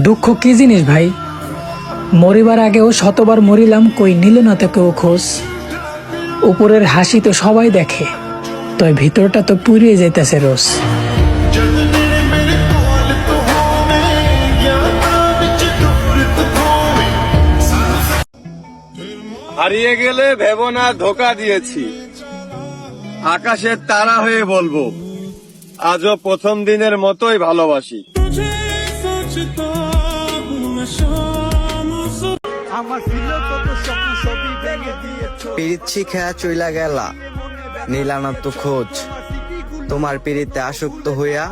দুঃখ কি জিনিস ভাই? মরিবার আগেও শতবার মরিলাম, কই নিল না তো কেউ খোঁজ। উপরের হাসি তো সবাই দেখে, তবে ভিতরটা তো পুড়িয়ে যাইতেছে রোজ। হারিয়ে গেলে ভেবো না ধোকা দিয়েছি, আকাশের তারা হয়ে বলবো আজও প্রথম দিনের মতোই ভালোবাসি। পিরিত শিখা চইলা গেলা, নীলানা তো খোঁজ। তোমার পিরিতে আসক্ত হইয়া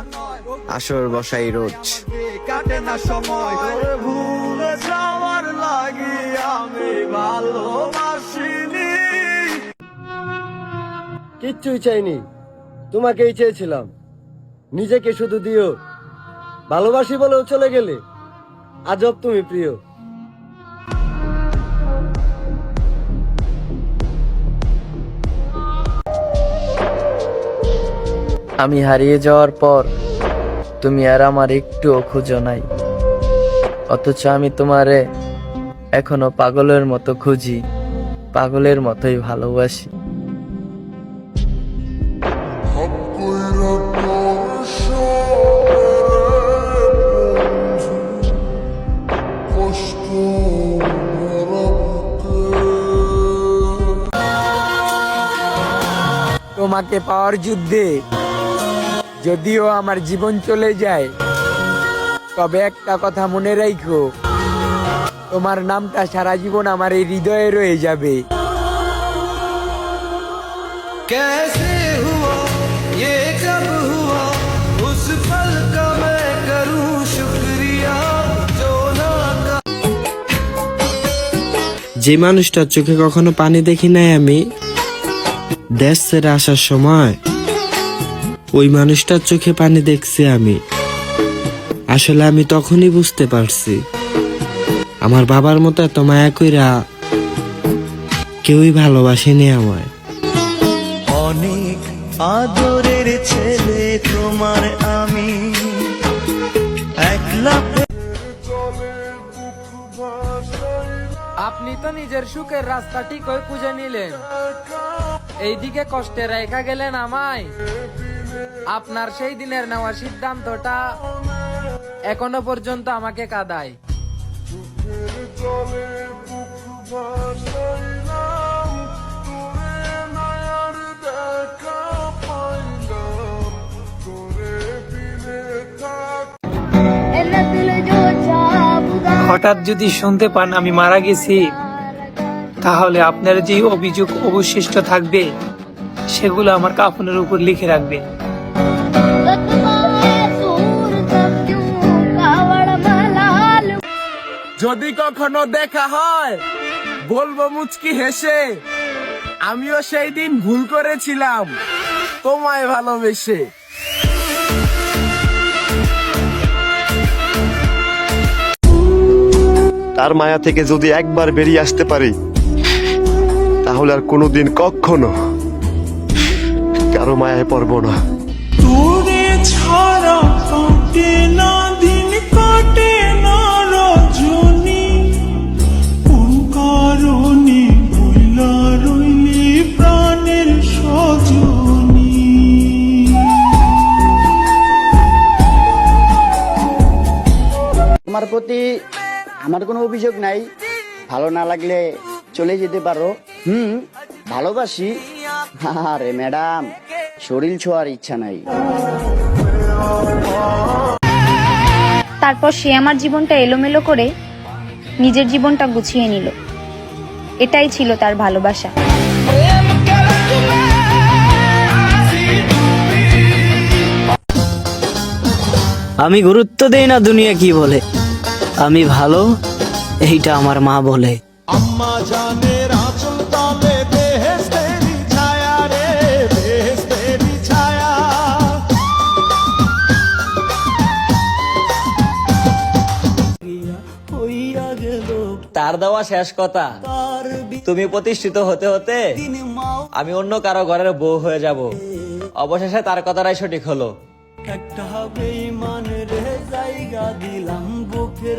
আসর বসাই রোজ। কাটে না সময় ভুলে যাওয়ার লাগি আমি ভালোবাসিনি। কিচ্ছুই চাইনি, তোমাকেই চেয়েছিলাম। নিজেকে শুধু দিও, ভালোবাসি বলেও চলে গেলে। আজব তুমি প্রিয়। আমি হারিয়ে যাওয়ার পর তুমি আর আমার একটুও খুঁজো নাই, অথচ আমি তোমারে এখনো পাগলের মতো খুঁজি, পাগলের মতোই ভালোবাসি। তোমাকে পাওয়ার যুদ্ধে যদিও আমার জীবন চলে যায়, তবে একটা কথা মনে রাখো, তোমার নামটা সারা জীবন আমার এই হৃদয়ে রয়ে যাবে। कैसे हुआ ये कब हुआ उस पल का मैं करूं शुक्रिया जो ना। যে মানুষটার চোখে কখনো পানি দেখি নাই আমি, দেশ ছেড়ে আসার সময় ওই মানুষটার চোখে পানি দেখছি আমি। আসলে আমি তখনই বুঝতে পারছি আমার বাবার মতো এত মায়া কইরা কেউই ভালোবাসেনি আমায়। অনেক আদরের ছেলে তোমার আমি, একলা। আপনি তো নিজের সুখের রাস্তা ঠিক হয়ে খুঁজে নিলেন, এইদিকে কষ্টে রেখা গেলেন আমায়। আপনার সেই দিনের নেওয়া সিদ্ধান্তটা এখনো পর্যন্ত আমাকে কাঁদায়। হঠাৎ যদি শুনতে পান আমি মারা গেছি, তাহলে আপনার যে অভিযোগ অবশিষ্ট থাকবে সেগুলো আমার কাফনের উপর লিখে রাখবেন। যদি কখনো দেখা হয় বলবো মুচকি হেসে, আমিও সেই দিন ভুল করেছিলাম তোমায় ভালোবেসে। তার মায়া থেকে যদি একবার বেরিয়ে আসতে পারি, তাহলে আর কোনোদিন কখনো কারো মায়ায় পড়বো না। তোরে ছাড়া কাটে না দিন, কাটে না রজনী, কোন কারণে ভুলা রইলি প্রাণের সজনী। তোমার প্রতি আমার কোনো অভিযোগ নাই, ভালো না লাগলে চলে যেতে পারো। ভালোবাসি। আরে ম্যাডাম, শরীর ছোঁয়ার ইচ্ছা নাই। তারপর সে আমার জীবনটা এলোমেলো করে নিজের জীবনটা গুছিয়ে নিল। এটাই ছিল তার ভালোবাসা। আমি গুরুত্ব দেই না দুনিয়া কি বলে, আমি ভালো এইটা আমার মা বলে। আম্মা জানের আঁচল তলে বেহেশতেরি ছায়া রে, বেহেশতেরি ছায়া। তার দেওয়া শেষ কথা, তুমি প্রতিষ্ঠিত হতে হতে আমি অন্য কারো ঘরের বউ হয়ে যাব। অবশেষে তার কথাটাই সঠিক হলো। একটা বেঈমান রে জায়গা দিলাম বুকে।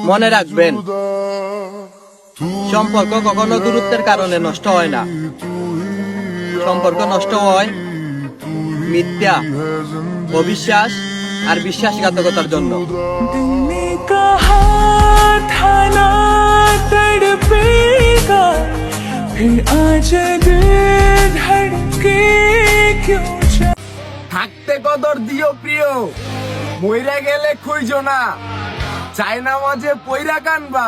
মনে রাখবেন, সম্পর্ক কখনো দূরত্বের কারণে নষ্ট হয় না, সম্পর্ক নষ্ট হয় মিথ্যা, অবিশ্বাস আর বিশ্বাসঘাতকতার জন্য। থাকতে কদর দিও প্রিয়, মইরা গেলে খুঁজো না, চাই না মাঝে পইরা কানবা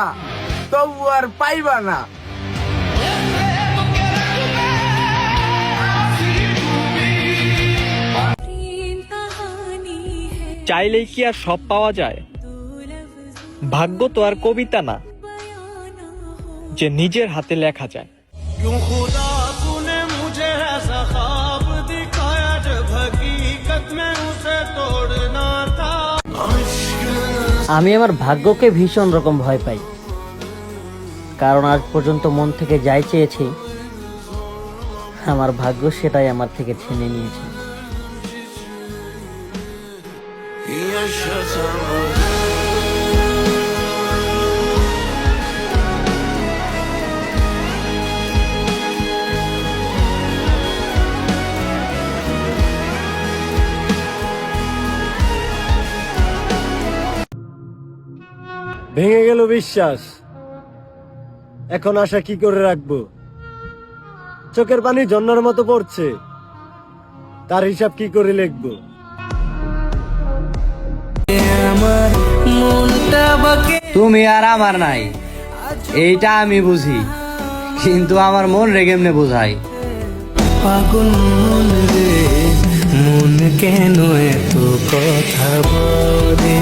তবু আর পাইবা না। চাইলেই কি আর সব পাওয়া যায়? ভাগ্য তো আর কবিতা না যে নিজের হাতে লেখা যায়। আমি আমার ভাগ্যকে ভীষণ রকম ভয় পাই, কারণ আজ পর্যন্ত মন থেকে যাই চেয়েছি আমার ভাগ্য সেটাই আমার থেকে ছিনে নিয়েছে। ভেঙে গেল বিশ্বাস, এখন আশা কি করে রাখবো? চোখের পানি ঝর্ণার মতো পড়ছে, তার হিসাব কি করে লিখবো? তুমি আর আমার নাই এইটা আমি বুঝি, কিন্তু আমার মন রে কেমনে বোঝাই? পাগল মন রে, মন কেন এত কথা বলে?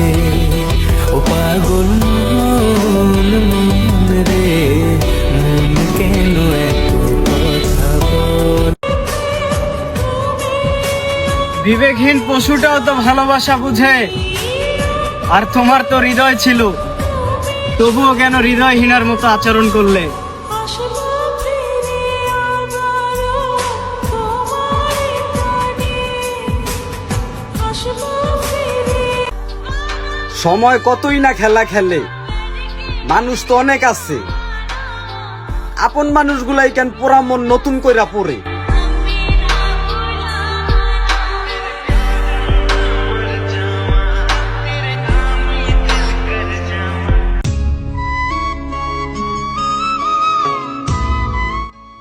ও পাগল মন রে, মন কেন এত কথা বলে? বিবেকহীন পশুটাও তো ভালোবাসা বুঝে, আর তোমার তো হৃদয় ছিল, তবুও কেন হৃদয়হীনার মতো আচরণ করলে? সময় কতই না খেলা খেলে, মানুষ তো অনেক আছে, আপন মানুষগুলাই কেন পোড়া মন নতুন কইরা পড়ে?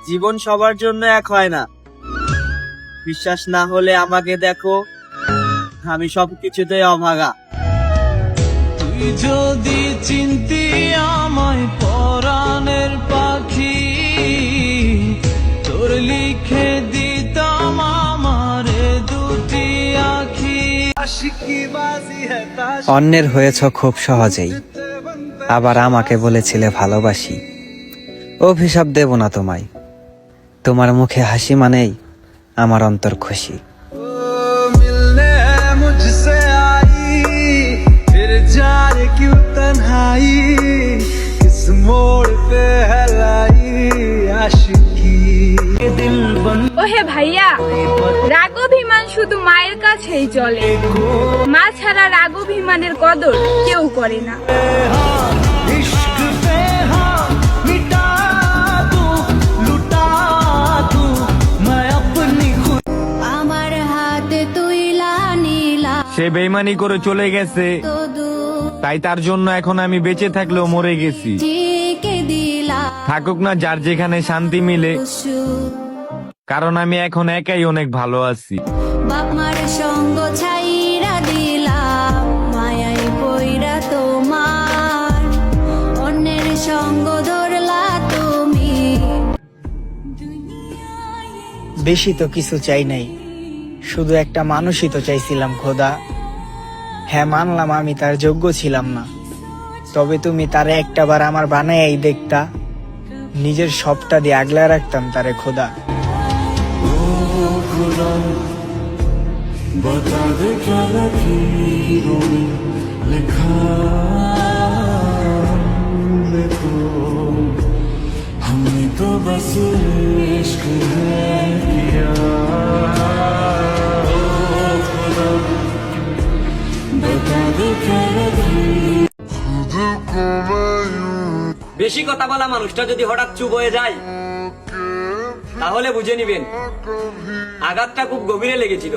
জীবন সবার জন্য এক হয় না। বিশ্বাস না হলে আমাকে দেখো, আমি সবকিছুতেই অভাগা। তুই যদি চিনতি আমায় পরাণের পাখি, তোর লিখে দিতাম আমারে দুটি আখি। অন্যের হয়েছ খুব সহজেই, আবার আমাকে বলেছিলে ভালোবাসি। অভিশাপ দেব না তোমায়, তোমার মুখে হাসি মানেই আমার অন্তর খুশি। ওহে ভাইয়া, রাগ অভিমান শুধু মায়ের কাছেই চলে, মা ছাড়া রাগ অভিমানের কদর কেউ করে না। আমার হাতে তুইলা নীলা, সে বেইমানি করে চলে গেছে, তাই তার জন্য এখন আমি বেঁচে থাকলেও মরে গেছি। থাকুক না যার যেখানে শান্তি মিলে, কারণ আমি এখন একাই অনেক ভালো আছি। বাপমার সঙ্গ ছাইরা দিলাম, মায়াই পইরা তোমার, অন্যের সঙ্গ ধরলা তুমি। বেশি তো কিছু চাই নাই, শুধু একটা মানুষই তো চাইছিলাম খোদা। হ্যাঁ মানলাম আমি তার যোগ্য ছিলাম না, তবে তুমি তারে একটাবার আমার বানাই দেখতা, নিজের সবটা দিয়ে আগলা রাখতাম তারে খোদা। बता दे क्या लकीरों में लिखा देखो, हमने तो बस इश्क है किया। বেশি কথা বলা মানুষটা যদি হঠাৎ চুপ হয়ে যায় তাহলে বুঝে নিবেন আঘাতটা খুব গভীরে লেগেছিল।